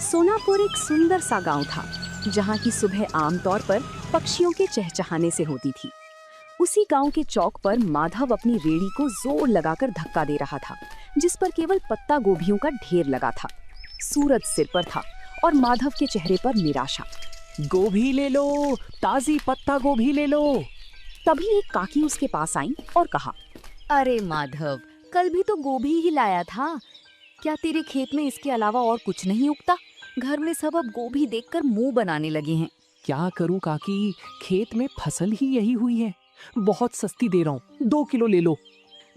सोनापुर एक सुंदर सा गांव था, जहां की सुबह आमतौर पर पक्षियों के चहचहाने से होती थी। उसी गांव के चौक पर माधव अपनी रेड़ी को जोर लगाकर धक्का दे रहा था, जिस पर केवल पत्ता गोभियों का ढेर लगा था। सूरज सिर पर था और माधव के चेहरे पर निराशा। गोभी ले लो, ताजी पत्ता गोभी ले लो। तभी एक काकी उसके पास आई और कहा, अरे माधव, कल भी तो गोभी ही लाया था। क्या तेरे खेत में इसके अलावा और कुछ नहीं उगता? घर में सब अब गोभी देखकर मुंह बनाने लगे हैं। क्या करूं काकी, खेत में फसल ही यही हुई है। बहुत सस्ती दे रहा हूँ, 2 किलो ले लो।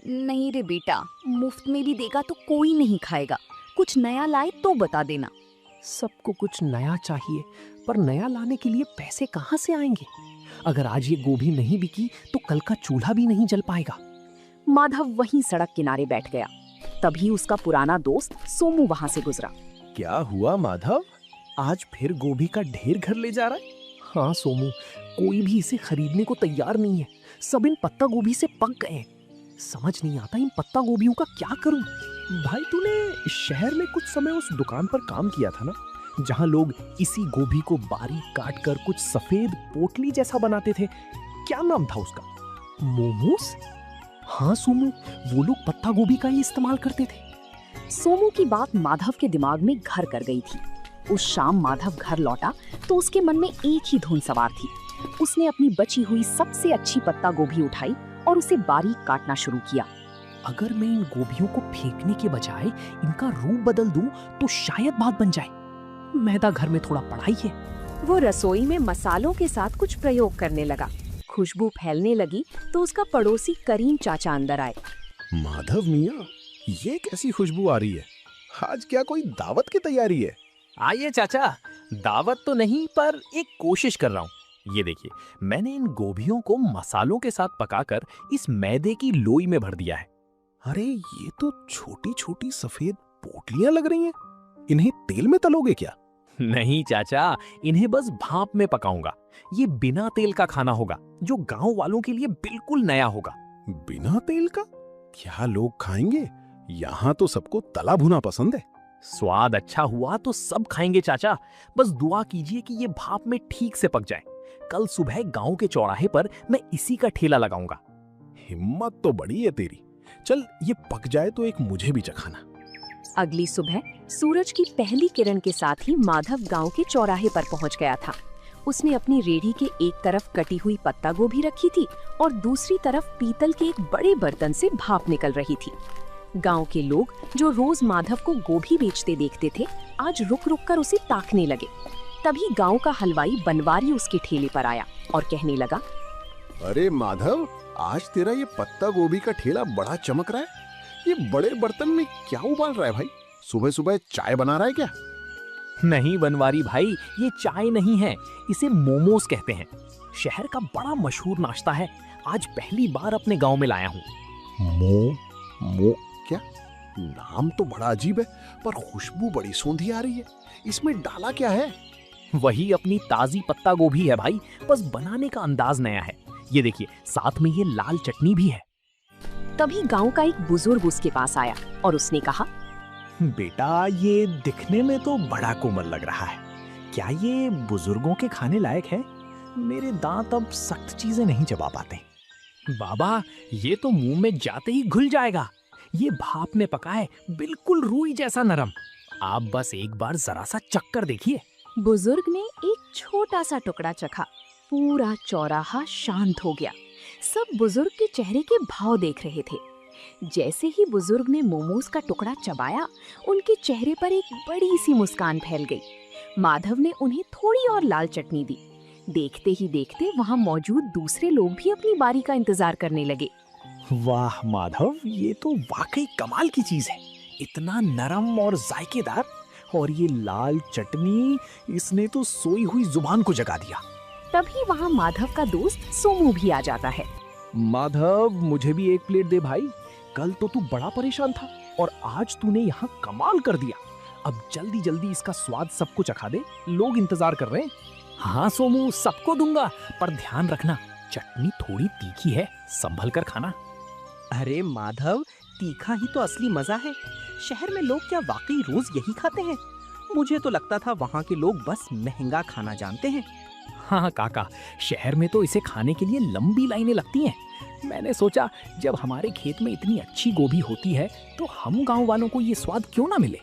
नहीं रे बेटा, मुफ्त में भी देगा तो कोई नहीं खाएगा। कुछ नया लाए तो बता देना। सबको कुछ नया चाहिए, पर नया लाने के लिए पैसे कहाँ से आएंगे? अगर आज ये गोभी नहीं बिकी तो कल का चूल्हा भी नहीं जल पाएगा। माधव वहीं सड़क किनारे बैठ गया। तभी उसका पुराना दोस्त सोमू वहां से गुजरा। क्या हुआ माधव, आज फिर गोभी का ढेर घर ले जा रहा है? हाँ सोमू, कोई भी इसे खरीदने को तैयार नहीं है। सब इन पत्ता गोभी से पक गए हैं। समझ नहीं आता इन पत्ता गोभियों का क्या करूं। भाई तूने शहर में कुछ समय उस दुकान पर काम किया था ना, जहां लोग इसी गोभी को बारीक काट कर कुछ सफेद पोटली जैसा बनाते थे। क्या नाम था उसका? मोमोस? हाँ सोमू, वो लोग पत्ता गोभी का ही इस्तेमाल करते थे। सोमू की बात माधव के दिमाग में घर कर गई थी। उस शाम माधव घर लौटा तो उसके मन में एक ही धुन सवार थी। उसने अपनी बची हुई सबसे अच्छी पत्ता गोभी उठाई और उसे बारीक काटना शुरू किया। अगर मैं इन गोभियों को फेंकने के बजाय इनका रूप बदल दूं तो शायद बात बन जाए। मैदा घर में थोड़ा पड़ा ही है। वो रसोई में मसालों के साथ कुछ प्रयोग करने लगा। खुशबू फैलने लगी तो उसका पड़ोसी करीम चाचा अंदर आए। माधव मियाँ, ये कैसी खुशबू आ रही है? आज क्या कोई दावत की तैयारी है? आइए चाचा, दावत तो नहीं पर एक कोशिश कर रहा हूँ। ये देखिए, मैंने इन गोभियों को मसालों के साथ पकाकर इस मैदे की लोई में भर दिया है। अरे ये तो छोटी छोटी सफेद पोटलियां लग रही हैं। इन्हें तेल में तलोगे क्या? नहीं चाचा, इन्हें बस भाप में पकाऊंगा। ये बिना तेल का खाना होगा, जो गांव वालों के लिए बिल्कुल नया होगा। बिना तेल का? क्या लोग खाएंगे? यहाँ तो सबको तला भुना पसंद है। स्वाद अच्छा हुआ तो सब खाएंगे चाचा। बस दुआ कीजिए कि ये भाप में ठीक से पक जाए। कल सुबह गांव के चौराहे पर मैं इसी का ठेला लगाऊंगा। हिम्मत तो बड़ी है तेरी। चल ये पक जाए तो एक मुझे भी चखाना। अगली सुबह सूरज की पहली किरण के साथ ही माधव गांव के चौराहे पर पहुंच गया था। उसने अपनी रेड़ी के एक तरफ कटी हुई पत्ता गोभी रखी थी और दूसरी तरफ पीतल के एक बड़े बर्तन से भाप निकल रही थी। गांव के लोग जो रोज माधव को गोभी बेचते देखते थे, आज रुक रुक कर उसे ताकने लगे। तभी गांव का हलवाई बनवारी उसके ठेले पर आया और कहने लगा, अरे माधव, आज तेरा ये पत्ता गोभी का ठेला बड़ा चमक रहा है। ये बड़े बर्तन में क्या उबाल रहा है भाई? सुबह सुबह चाय बना रहा है क्या? नहीं बनवारी भाई, ये चाय नहीं है, इसे मोमोस कहते हैं। शहर का बड़ा मशहूर नाश्ता है। आज पहली बार अपने गांव में लाया हूँ। मो क्या? नाम तो बड़ा अजीब है, पर खुशबू बड़ी सौंधी आ रही है। इसमें डाला क्या है? वही अपनी ताजी पत्ता गोभी है भाई, बस बनाने का अंदाज नया है। ये देखिए, साथ में ये लाल चटनी भी है। तभी गांव का एक बुजुर्ग उसके पास आया और उसने कहा, बेटा, ये दिखने में तो बड़ा कोमल लग रहा है। क्या ये बुजुर्गों के खाने लायक है? मेरे दांत अब सख्त चीजें नहीं चबा पाते। बाबा, ये तो मुंह में जाते ही घुल जाएगा। ये भाप में पका है, बिल्कुल रूई जैसा नरम। आप बस एक बार जरा सा चक्कर देखिए। बुजुर्ग ने एक छोटा सा टुकड़ा चखा। पूरा चौराहा शांत हो गया। सब बुजुर्ग के चेहरे के भाव देख रहे थे। जैसे ही बुजुर्ग ने मोमोज का टुकड़ा चबाया, उनके चेहरे पर एक बड़ी सी मुस्कान फैल गई। माधव ने उन्हें थोड़ी और लाल चटनी दी। देखते ही देखते वहां मौजूद दूसरे लोग भी अपनी बारी का इंतजार करने लगे। वाह माधव, ये तो वाकई कमाल की चीज है। इतना नरम और जायकेदार, और ये लाल चटनी, इसने तो सोई हुई जुबान को जगा दिया। तभी वहां माधव का दोस्त सोमू भी आ जाता है। माधव, मुझे भी एक प्लेट दे भाई। कल तो तू बड़ा परेशान था और आज तूने यहाँ कमाल कर दिया। अब जल्दी जल्दी इसका स्वाद सबको चखा दे, लोग इंतजार कर रहे हैं। हाँ सोमू, सबको दूंगा, पर ध्यान रखना, चटनी थोड़ी तीखी है, संभल कर खाना। अरे माधव, तीखा ही तो असली मजा है। शहर में लोग क्या वाकई रोज यही खाते हैं? मुझे तो लगता था वहाँ के लोग बस महंगा खाना जानते हैं। हाँ काका, शहर में तो इसे खाने के लिए लंबी लाइनें लगती हैं। मैंने सोचा जब हमारे खेत में इतनी अच्छी गोभी होती है तो हम गांव वालों को ये स्वाद क्यों ना मिले।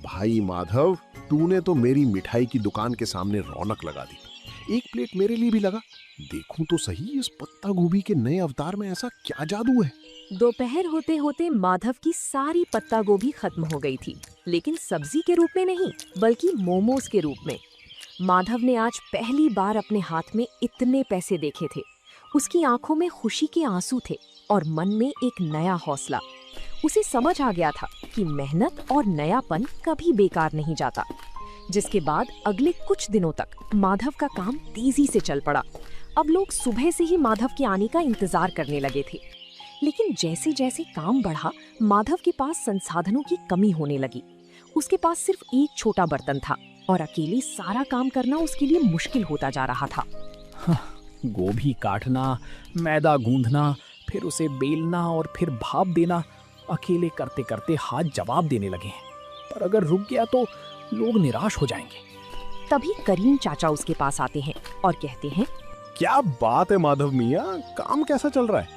भाई माधव, तूने तो मेरी मिठाई की दुकान के सामने रौनक लगा दी। एक प्लेट मेरे लिए भी लगा। देखूं तो सही, इस पत्ता गोभी के नए अवतार में ऐसा क्या जादू है। दोपहर होते होते माधव की सारी पत्ता गोभी खत्म हो गई थी, लेकिन सब्जी के रूप में नहीं बल्कि मोमोज के रूप में। माधव ने आज पहली बार अपने हाथ में इतने पैसे देखे थे। उसकी आंखों में खुशी के आंसू थे और मन में एक नया हौसला। उसे समझ आ गया था कि मेहनत और नयापन कभी बेकार नहीं जाता। जिसके बाद अगले कुछ दिनों तक माधव का काम तेजी से चल पड़ा। अब लोग सुबह से ही माधव के आने का इंतजार करने लगे थे। लेकिन जैसे जैसे काम बढ़ा, माधव के पास संसाधनों की कमी होने लगी। उसके पास सिर्फ एक छोटा बर्तन था और अकेले सारा काम करना उसके लिए मुश्किल होता जा रहा था। गोभी काटना, मैदा गूंथना, फिर उसे बेलना और फिर भाप देना, अकेले करते करते हाथ जवाब देने लगे हैं। पर अगर रुक गया तो लोग निराश हो जाएंगे। तभी करीम चाचा उसके पास आते हैं और कहते हैं, क्या बात है माधव मियाँ, काम कैसा चल रहा है?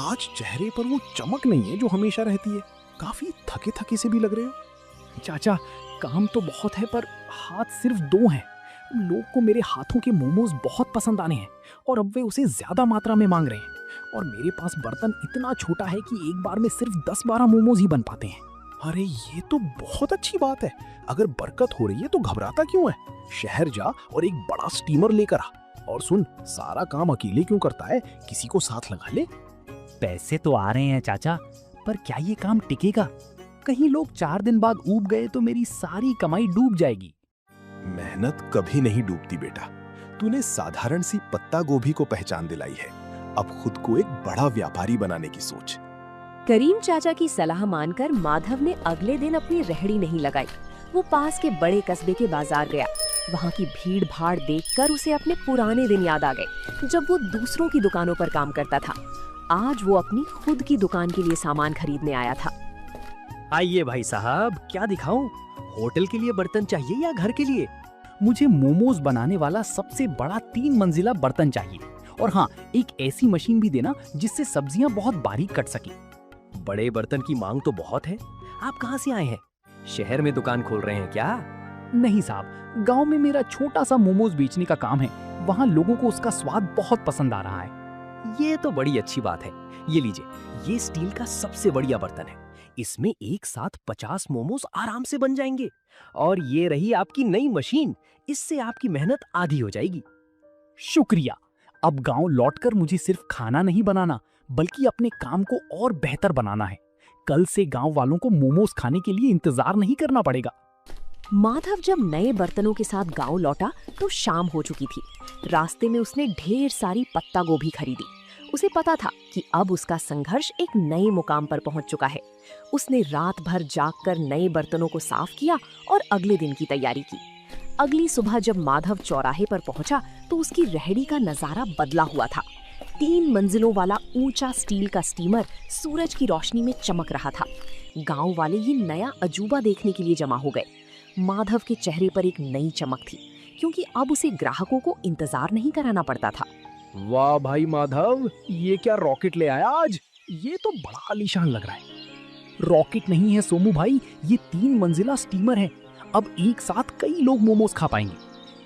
आज चेहरे पर वो चमक नहीं है जो हमेशा रहती है। काफी थके थके से भी लग रहे हो। चाचा, काम तो बहुत है पर हाथ सिर्फ 2 हैं। लोग को मेरे हाथों के मोमोज बहुत पसंद आने हैं और अब वे उसे ज्यादा मात्रा में मांग रहे हैं। और मेरे पास बर्तन इतना छोटा है कि एक बार में सिर्फ 10-12 मोमोज ही बन पाते हैं। अरे ये तो बहुत अच्छी बात है। अगर बरकत हो रही है तो घबराता क्यों है? शहर जा और एक बड़ा स्टीमर लेकर आ। और सुन, सारा काम अकेले क्यों करता है, किसी को साथ लगा ले। पैसे तो आ रहे हैं चाचा, पर क्या ये काम टिकेगा? कहीं लोग 4 दिन बाद ऊब गए तो मेरी सारी कमाई डूब जाएगी। मेहनत कभी नहीं डूबती बेटा। तूने साधारण सी पत्ता गोभी को पहचान दिलाई है। अब खुद को एक बड़ा व्यापारी बनाने की सोच। करीम चाचा की सलाह मानकर माधव ने अगले दिन अपनी रेहड़ी नहीं लगाई। वो पास के बड़े कस्बे के बाजार गया। वहाँ की भीड़ भाड़ देखकर उसे अपने पुराने दिन याद आ गए, जब वो दूसरों की दुकानों पर काम करता था। आज वो अपनी खुद की दुकान के लिए सामान खरीदने आया था। आइए भाई साहब, क्या दिखाऊं? होटल के लिए बर्तन चाहिए या घर के लिए? मुझे मोमोज बनाने वाला सबसे बड़ा 3 मंजिला बर्तन चाहिए। और हाँ, एक ऐसी मशीन भी देना जिससे सब्जियां बहुत बारीक कट सके। बड़े बर्तन की मांग तो बहुत है। आप कहाँ से आए हैं? शहर में दुकान खोल रहे हैं क्या? नहीं साहब, गांव में मेरा छोटा सा मोमोज बेचने का काम है। वहाँ लोगों को उसका स्वाद बहुत पसंद आ रहा है। ये तो बड़ी अच्छी बात है। ये लीजिए, ये स्टील का सबसे बढ़िया बर्तन है। इसमें एक साथ 50 मोमोज आराम से बन जाएंगे। और ये रही आपकी नई मशीन। इससे आपकी मेहनत आधी हो जाएगी। शुक्रिया। अब गांव लौटकर मुझे सिर्फ खाना नहीं बनाना बल्कि अपने काम को और बेहतर बनाना है। कल से गांव वालों को मोमोज खाने के लिए इंतजार नहीं करना पड़ेगा। माधव जब नए बर्तनों के साथ गांव लौटा तो शाम हो चुकी थी। रास्ते में उसने ढेर सारी पत्ता गोभी खरीदी। उसे पता था कि अब उसका संघर्ष एक नए मुकाम पर पहुंच चुका है। उसने रात भर जागकर नए बर्तनों को साफ किया और अगले दिन की तैयारी की। अगली सुबह जब माधव चौराहे पर पहुंचा तो उसकी रेहड़ी का नजारा बदला हुआ था। 3 मंजिलों वाला ऊंचा स्टील का स्टीमर सूरज की रोशनी में चमक रहा था। गांव वाले ये नया अजूबा देखने के लिए जमा हो गए। माधव के चेहरे पर एक नई चमक थी, क्योंकि अब उसे ग्राहकों को इंतजार नहीं कराना पड़ता था। वाह भाई माधव, ये क्या रॉकेट ले आया आज? ये तो बड़ा आलीशान लग रहा है। रॉकेट नहीं है सोमू भाई, ये 3 मंजिला स्टीमर है। अब एक साथ कई लोग मोमोज खा पाएंगे।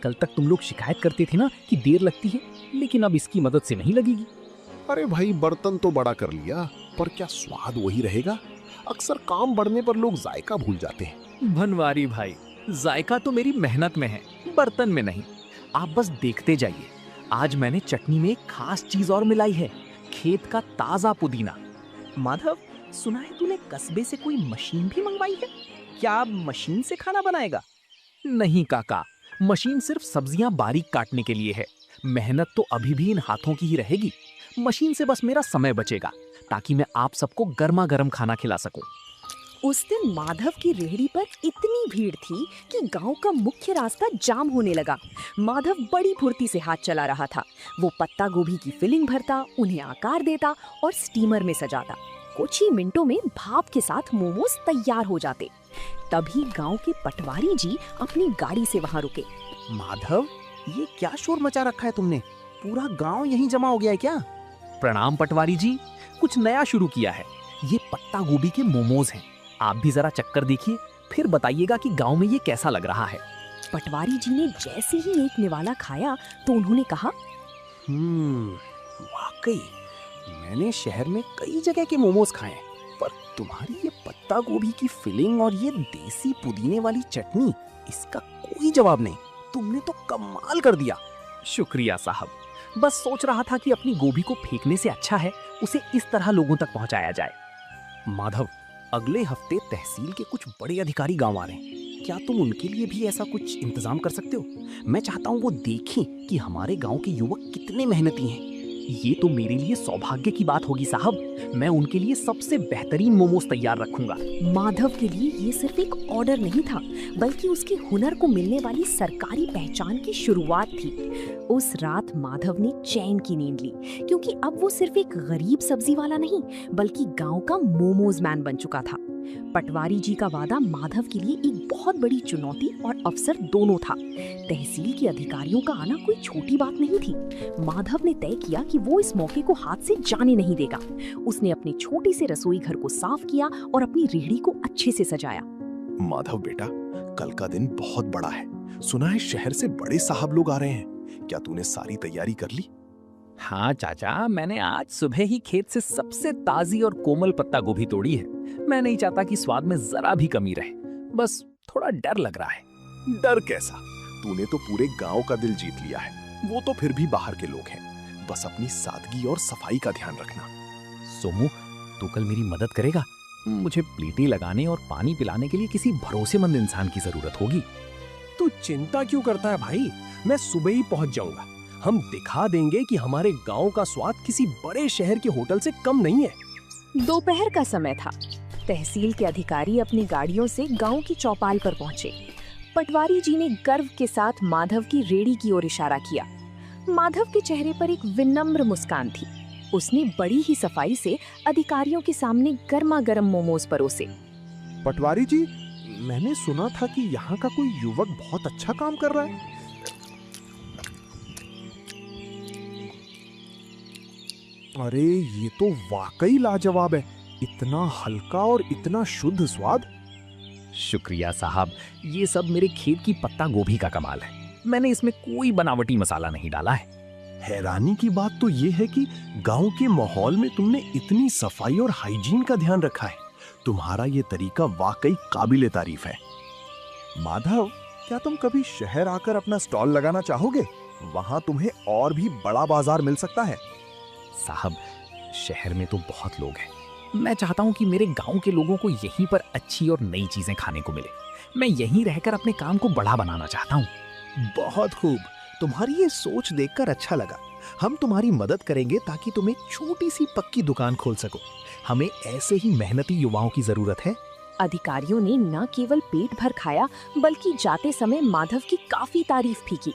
कल तक तुम लोग शिकायत करते थे ना कि देर लगती है, लेकिन अब इसकी मदद से नहीं लगेगी। अरे भाई, बर्तन तो बड़ा कर लिया, पर क्या स्वाद वही रहेगा? अक्सर काम बढ़ने पर लोग जायका भूल जाते हैं। बनवारी भाई, जायका तो मेरी मेहनत में है, बर्तन में नहीं। आप बस देखते जाइए। आज मैंने चटनी में एक खास चीज और मिलाई है, खेत का ताजा पुदीना। माधव, सुना है तूने कस्बे से कोई मशीन भी मंगवाई है? क्या आप मशीन से खाना बनाएगा? नहीं काका, मशीन सिर्फ सब्जियां बारीक काटने के लिए है। मेहनत तो अभी भी इन हाथों की ही रहेगी। मशीन से बस मेरा समय बचेगा ताकि मैं आप सबको गर्मा गर्म खाना खिला सकूं। उस दिन माधव की रेहड़ी पर इतनी भीड़ थी कि गांव का मुख्य रास्ता जाम होने लगा। माधव बड़ी फुर्ती से हाथ चला रहा था। वो पत्ता गोभी की फिलिंग भरता, उन्हें आकार देता और स्टीमर में सजाता। कुछ ही मिनटों में भाप के साथ मोमोज तैयार हो जाते। तभी गांव के पटवारी जी अपनी गाड़ी से वहां रुके। माधव, ये क्या शोर मचा रखा है तुमने? पूरा गांव यहीं जमा हो गया है क्या? प्रणाम पटवारी जी, कुछ नया शुरू किया है। ये पत्ता गोभी के मोमोज हैं। आप भी जरा चक्कर देखिए, फिर बताइएगा कि गांव में ये कैसा लग रहा है। पटवारी जी ने जैसे ही एक निवाला खाया तो उन्होंने कहा, वाकई मैंने शहर में कई जगह के मोमोज खाए हैं, पर तुम्हारी ये पत्ता गोभी की फिलिंग और ये देसी पुदीने वाली चटनी, इसका कोई जवाब नहीं। तुमने तो कमाल कर दिया। शुक्रिया साहब, बस सोच रहा था कि अपनी गोभी को फेंकने से अच्छा है उसे इस तरह लोगों तक पहुंचाया जाए। माधव, अगले हफ्ते तहसील के कुछ बड़े अधिकारी गांव आ रहे हैं। क्या तुम उनके लिए भी ऐसा कुछ इंतजाम कर सकते हो? मैं चाहता हूँ वो देखें कि हमारे गांव के युवक कितने मेहनती हैं। ये तो मेरे लिए सौभाग्य की बात होगी साहब। मैं उनके लिए सबसे बेहतरीन मोमोज तैयार रखूंगा। माधव के लिए ये सिर्फ एक ऑर्डर नहीं था, बल्कि उसके हुनर को मिलने वाली सरकारी पहचान की शुरुआत थी। उस रात माधव ने चैन की नींद ली, क्योंकि अब वो सिर्फ एक गरीब सब्जी वाला नहीं, बल्कि गांव का मोमोज मैन बन चुका था। पटवारी जी का वादा माधव के लिए एक बहुत बड़ी चुनौती और अवसर दोनों था। तहसील के अधिकारियों का आना कोई छोटी बात नहीं थी। माधव ने तय किया कि वो इस मौके को हाथ से जाने नहीं देगा। उसने अपने छोटे से रसोई घर को साफ किया और अपनी रेहड़ी को अच्छे से सजाया। माधव बेटा, कल का दिन बहुत बड़ा है। सुना है शहर से बड़े साहब लोग आ रहे हैं। क्या तूने सारी तैयारी कर ली? हाँ चाचा, मैंने आज सुबह ही खेत से सबसे ताजी और कोमल पत्ता गोभी तोड़ी है। मैं नहीं चाहता कि स्वाद में जरा भी कमी रहे, बस थोड़ा डर लग रहा है। डर कैसा? तूने तो पूरे गांव का दिल जीत लिया है। वो तो फिर भी बाहर के लोग हैं। बस अपनी सादगी और सफाई का ध्यान रखना। सोमू, तू कल मेरी मदद करेगा? मुझे प्लेटें लगाने और पानी पिलाने के लिए किसी भरोसेमंद इंसान की जरूरत होगी। तू चिंता क्यों करता है भाई? मैं सुबह ही पहुंच जाऊंगा। हम दिखा देंगे कि हमारे गांव का स्वाद किसी बड़े शहर के होटल से कम नहीं है। दोपहर का समय था। तहसील के अधिकारी अपनी गाड़ियों से गांव की चौपाल पर पहुंचे। पटवारी जी ने गर्व के साथ माधव की रेहड़ी की ओर इशारा किया। माधव के चेहरे पर एक विनम्र मुस्कान थी। उसने बड़ी ही सफाई से अधिकारियों के सामने गर्मा गर्म मोमोज परोसे। पटवारी जी, मैंने सुना था कि यहाँ का कोई युवक बहुत अच्छा काम कर रहा है। अरे ये तो वाकई लाजवाब है। इतना हल्का और इतना शुद्ध स्वाद। शुक्रिया साहब, ये सब मेरे खेत की पत्ता गोभी का कमाल है। मैंने इसमें कोई बनावटी मसाला नहीं डाला है। हैरानी की बात तो ये है कि गांव के माहौल में तुमने इतनी सफाई और हाइजीन का ध्यान रखा है। तुम्हारा ये तरीका वाकई काबिले तारीफ है। माधव, क्या तुम कभी शहर आकर अपना स्टॉल लगाना चाहोगे? वहां तुम्हें और भी बड़ा बाजार मिल सकता है। साहब, शहर में तो बहुत लोग हैं। मैं चाहता हूँ कि मेरे गांव के लोगों को यहीं पर अच्छी और नई चीजें खाने को मिले। मैं यहीं रहकर अपने काम को बड़ा बनाना चाहता हूँ। बहुत खूब, तुम्हारी ये सोच देखकर अच्छा लगा। हम तुम्हारी मदद करेंगे ताकि तुम एक छोटी सी पक्की दुकान खोल सको। हमें ऐसे ही मेहनती युवाओं की जरूरत है। अधिकारियों ने न केवल पेट भर खाया, बल्कि जाते समय माधव की काफी तारीफ भी की।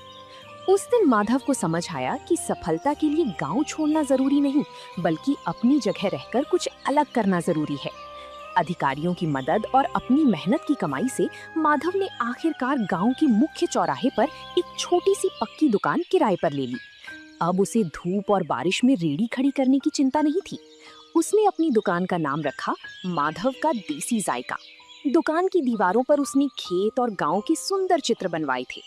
उस दिन माधव को समझ आया कि सफलता के लिए गांव छोड़ना जरूरी नहीं, बल्कि अपनी जगह रहकर कुछ अलग करना जरूरी है। अधिकारियों की मदद और अपनी मेहनत की कमाई से माधव ने आखिरकार गांव के मुख्य चौराहे पर एक छोटी सी पक्की दुकान किराए पर ले ली। अब उसे धूप और बारिश में रेहड़ी खड़ी करने की चिंता नहीं थी। उसने अपनी दुकान का नाम रखा माधव का देसी जायका। दुकान की दीवारों पर उसने खेत और गांव के सुंदर चित्र बनवाए थे।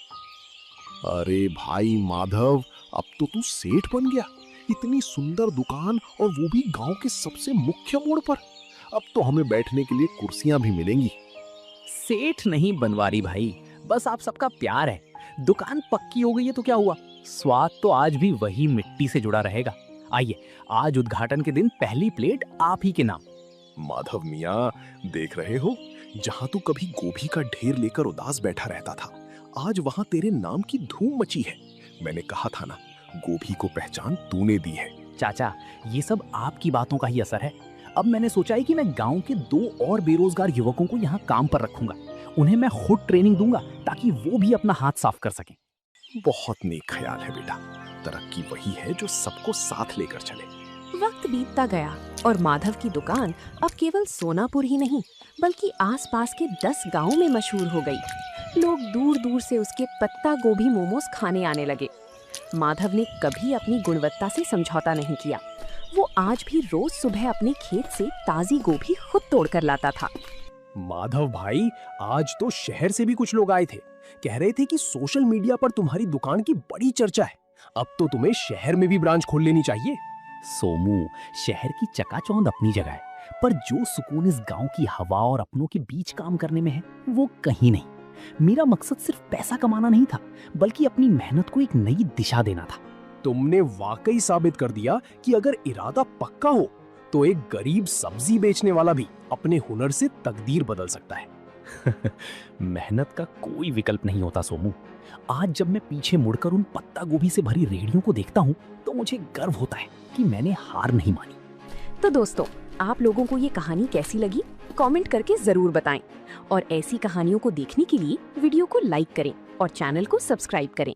अरे भाई माधव, अब तो तू सेठ बन गया। इतनी सुंदर दुकान और वो भी गांव के सबसे मुख्य मोड़ पर। अब तो हमें बैठने के लिए कुर्सियां भी मिलेंगी। सेठ नहीं बनवारी भाई, बस आप सबका प्यार है। दुकान पक्की हो गई है तो क्या हुआ, स्वाद तो आज भी वही मिट्टी से जुड़ा रहेगा। आइए, आज उद्घाटन के दिन पहली प्लेट आप ही के नाम। माधव मियाँ, देख रहे हो, जहाँ तू कभी गोभी का ढेर लेकर उदास बैठा रहता था, आज वहाँ तेरे नाम की धूम मची है। मैंने कहा था ना, गोभी को पहचान तूने दी है। चाचा, ये सब आपकी बातों का ही असर है। अब मैंने सोचा है कि मैं गांव के 2 और बेरोजगार युवकों को यहाँ काम पर रखूंगा। उन्हें मैं खुद ट्रेनिंग दूंगा ताकि वो भी अपना हाथ साफ कर सकें। बहुत नेक ख्याल है बेटा। तरक्की वही है जो सबको साथ लेकर चले। वक्त बीतता गया और माधव की दुकान अब केवल सोनापुर ही नहीं बल्कि आसपास के 10 गांवों में मशहूर हो गई। लोग दूर दूर से उसके पत्ता गोभी मोमोज खाने आने लगे। माधव ने कभी अपनी गुणवत्ता से समझौता नहीं किया। वो आज भी रोज सुबह अपने खेत से ताजी गोभी खुद तोड़कर लाता था। माधव भाई, आज तो शहर से भी कुछ लोग आए थे। कह रहे थे कि सोशल मीडिया पर तुम्हारी दुकान की बड़ी चर्चा है। अब तो तुम्हें शहर में भी ब्रांच खोल लेनी चाहिए। सोमू, शहर की चकाचौंध अपनी जगह है, पर जो सुकून इस गांव की हवा और अपनों के बीच काम करने में है वो कहीं नहीं। मेरा मकसद सिर्फ पैसा कमाना नहीं था, बल्कि अपनी मेहनत को एक नई दिशा देना था। तुमने वाकई साबित कर दिया कि अगर इरादा पक्का हो तो एक गरीब सब्जी बेचने वाला भी अपने हुनर से तकदीर बदल सकता है। मेहनत का कोई विकल्प नहीं होता सोमू। आज जब मैं पीछे मुड़कर उन पत्ता गोभी से भरी रेहड़ियों को देखता हूँ तो मुझे गर्व होता है कि मैंने हार नहीं मानी। तो दोस्तों, आप लोगों को ये कहानी कैसी लगी कमेंट करके जरूर बताएं और ऐसी कहानियों को देखने के लिए वीडियो को लाइक करें और चैनल को सब्सक्राइब करें।